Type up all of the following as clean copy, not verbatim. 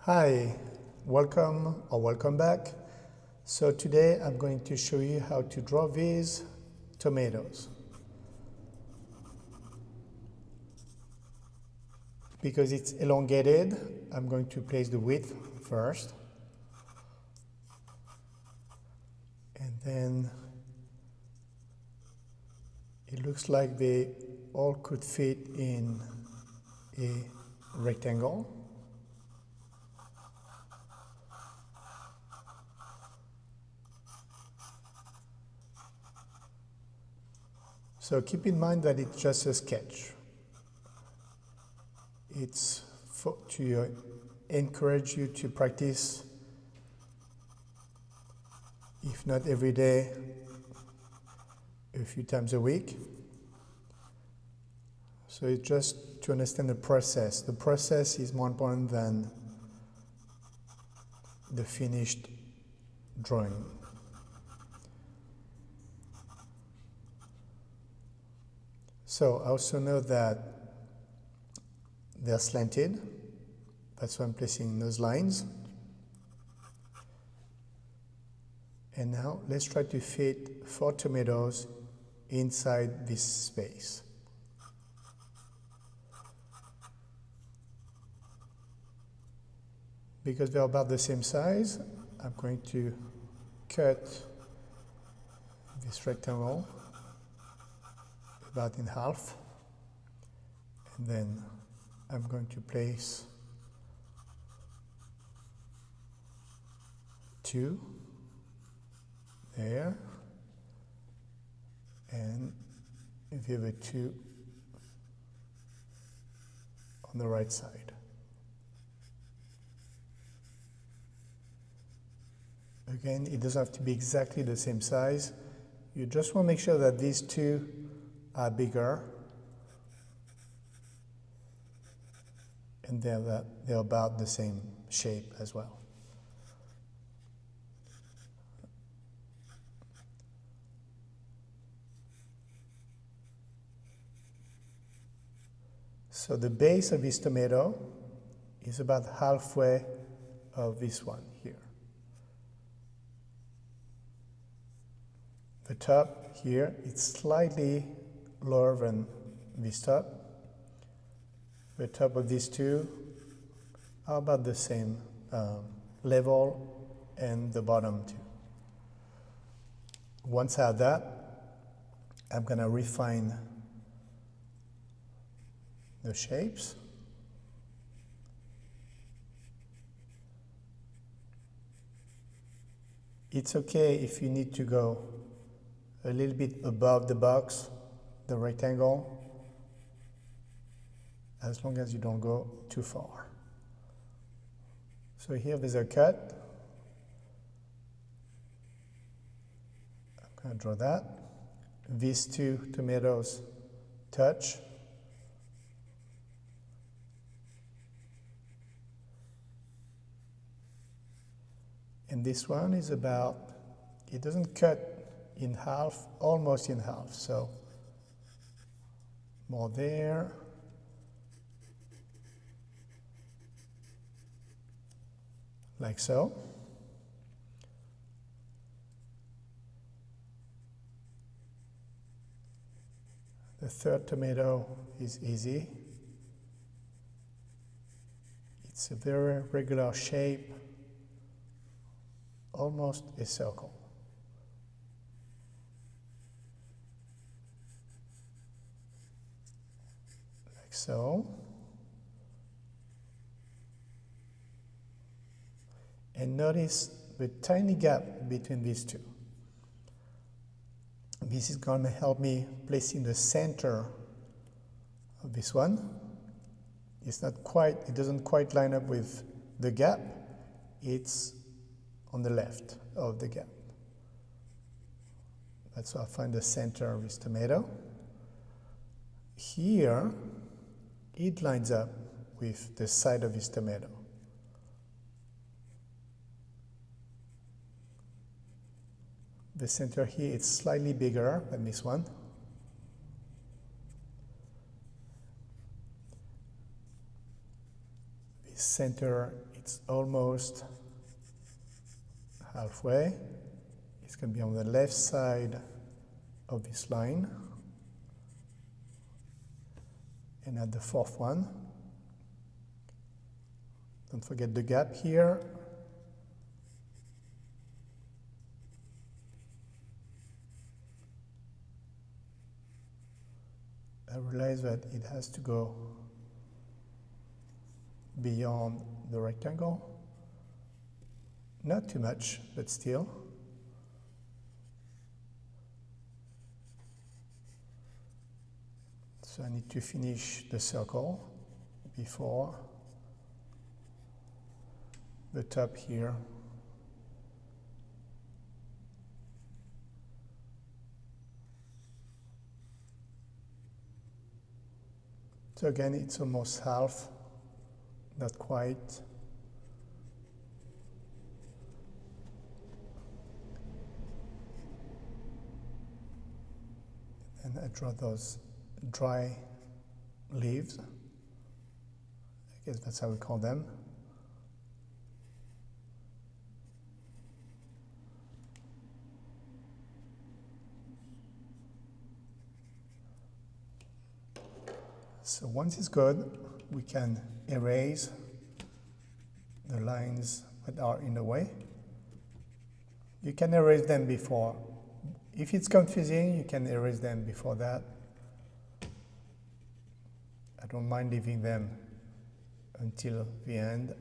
Hi, welcome back. So today I'm going to show you how to draw these tomatoes. Because it's elongated, I'm going to place the width first. And then it looks like they all could fit in a rectangle. So keep in mind that it's just a sketch. It's to encourage you to practice, if not every day, a few times a week. So it's just to understand the process. The process is more important than the finished drawing. So I also know that they're slanted. That's why I'm placing those lines. And now let's try to fit 4 tomatoes inside this space. Because they're about the same size, I'm going to cut this rectangle about in half, and then I'm going to place 2 there, and the other 2 on the right side. Again, it doesn't have to be exactly the same size. You just want to make sure that these 2 are bigger, and they're about the same shape as well. So the base of this tomato is about halfway of this one here. The top here, it's slightly lower than this top. The top of these 2 are about the same level, and the bottom too. Once I have that, I'm going to refine the shapes. It's okay if you need to go a little bit above the box, the rectangle, as long as you don't go too far. So here there's a cut. I'm going to draw that. These 2 tomatoes touch. And this one is about, it doesn't cut in half, almost in half, so more there. Like so. The 3rd tomato is easy. It's a very regular shape, almost a circle. Like so. And notice the tiny gap between these 2. This is going to help me place in the center of this one. It doesn't quite line up with the gap. It's on the left of the gap. That's how I find the center of this tomato. Here, it lines up with the side of this tomato. The center here is slightly bigger than this one. The center it's almost halfway. It's going to be on the left side of this line. And at the fourth one, don't forget the gap here. I realize that it has to go beyond the rectangle. Not too much, but still. So I need to finish the circle before the top here. So again, it's almost half, not quite. And I draw those dry leaves. I guess that's how we call them. So once it's good, we can erase the lines that are in the way. You can erase them before. If it's confusing, you can erase them before that. I don't mind leaving them until the end.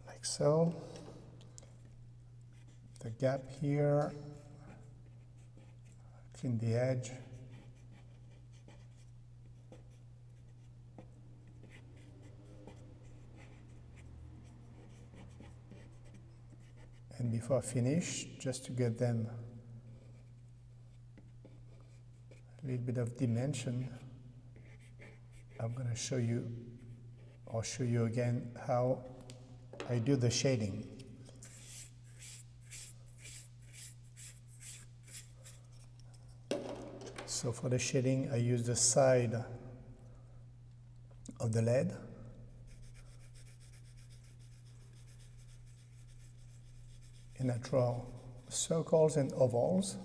Like so. The gap here, clean the edge. And before I finish, just to get them a little bit of dimension, I'm going to show you again how I do the shading. So for the shading, I use the side of the lead. And I draw circles and ovals.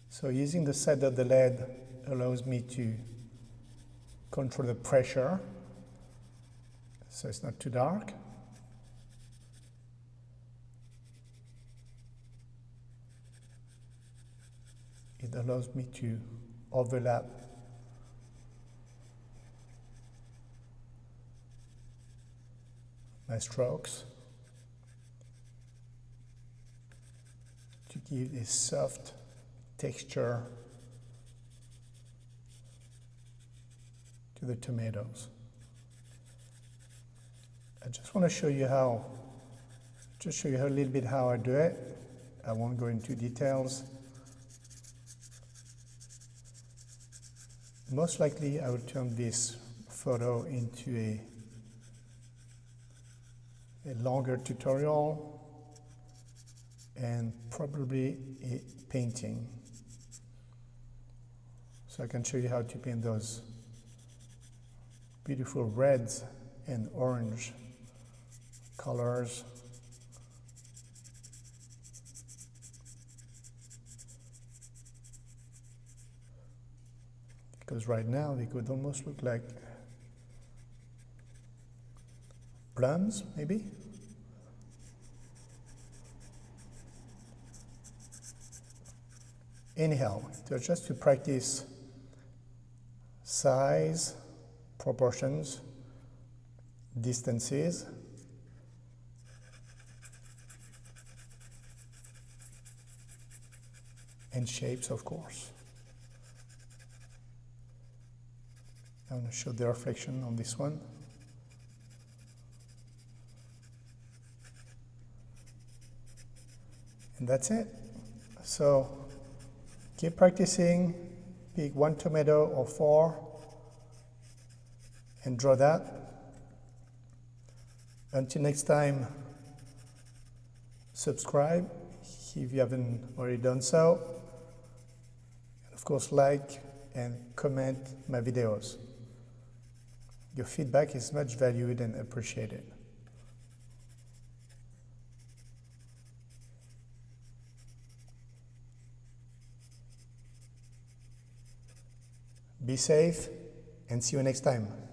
So using the side of the lead allows me to control the pressure, so it's not too dark. It allows me to overlap my strokes to give a soft texture to the tomatoes. I just want to show you a little bit how I do it. I won't go into details. Most likely I will turn this photo into a longer tutorial and probably a painting. So I can show you how to paint those beautiful reds and orange colors. Because right now they could almost look like plums, maybe. Anyhow, just to practice size, proportions, distances, and shapes, of course. I'm going to show the reflection on this one. And that's it. So keep practicing, pick one tomato or four, and draw that. Until next time, subscribe if you haven't already done so. And of course, like and comment my videos. Your feedback is much valued and appreciated. Be safe and see you next time.